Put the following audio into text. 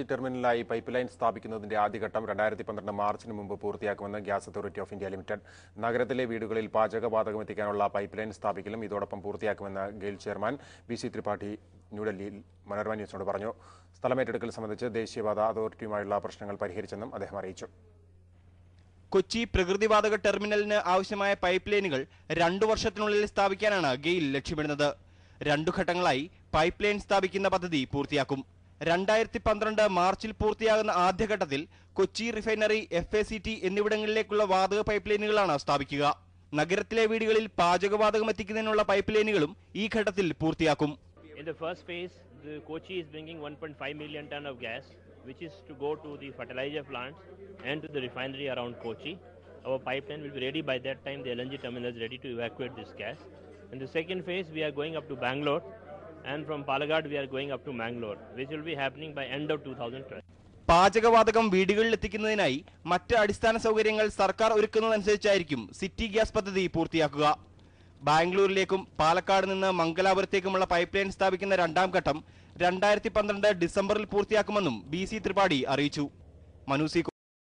ടെർമിനലായി pipe line സ്ഥാപിക്കുന്നതിന്റെ ആദ്യഘട്ടം 2012 മാർച്ചിന് മുമ്പ് പൂർത്തിയാക്കുമെന്ന് gas authority of India limited. നഗരത്തിലെ വീടുകളിൽ പാചകവാതകം എത്തിക്കാനുള്ള പൈപ്പ് ലൈൻ സ്ഥാപിക്കലും ഇതോടൊപ്പം പൂർത്തിയാക്കുമെന്ന് ഗെയിൽ ചെയർമാൻ ബി.സി. ത്രിപാഠി ന്യൂഡൽഹിയിൽ മനോരമ ന്യൂസിനോട് പറഞ്ഞു. സ്ഥലമേറ്റെടുക്കൽ സംബന്ധിച്ച് ദേശീയപാത അതോറിറ്റിയുമായുള്ള പ്രശ്നങ്ങൾ പരിഹരിച്ചെന്നും അദ്ദേഹം അറിയിച്ചു. കൊച്ചി പ്രകൃതിവാതക ടെർമിനലിന് ആവശ്യമായ പൈപ്പ് ലൈനുകൾ 2 വർഷത്തിനുള്ളിൽ സ്ഥാപിക്കാനാണ് ഗെയിൽ ലക്ഷ്യമിടുന്നത്. 2 ഘട്ടങ്ങളായി പൈപ്പ് ലൈൻ സ്ഥാപിക്കുന്ന പദ്ധതി പൂർത്തിയാക്കും. 2012 മാർച്ചിൽ പൂർത്തിയാകുന്ന ആദ്യഘട്ടത്തിൽ കൊച്ചി റിഫൈനറി, FACT എന്നിവിടങ്ങളിലേക്കുള്ള വാതക പൈപ്പ് ലൈനുകളാണ് സ്ഥാപിക്കുക. നഗരത്തിലെ വീടുകളിൽ പാചകവാതകം എത്തിക്കുന്നതിനുള്ള പൈപ്പ് ലൈനുകളും ഈ ഘട്ടത്തിൽ പൂർത്തിയാക്കും. In the first phase, the Kochi is bringing 1.5 million ton of gas, which is to go to the fertilizer plants and to the refinery around Kochi. Our pipeline will be ready by that time. The LNG terminal is ready to evacuate this gas. In the second phase, we are going up to Bangalore, and from Palakkad we are going up to Mangalore, which will be happening by end of 2012. പാചകവാതകം വീടുകളിൽ എത്തിക്കുന്നതിനായി മറ്റ് അടിസ്ഥാന സൗകര്യങ്ങൾ സർക്കാർ ഒരുക്കുന്നതനുസരിച്ചായിരിക്കും city gas പദ്ധതി പൂർത്തിയാക്കുക. ബാംഗ്ലൂരിലേക്കും പാലക്കാട് നിന്ന് മംഗലാപുരത്തേക്കുമുള്ള pipe line സ്ഥാപിക്കുന്ന 2ാം ഘട്ടം 2012 ഡിസംബറിൽ പൂർത്തിയാക്കുമെന്നും ബി.സി. ത്രിപാഠി അറിയിച്ചു.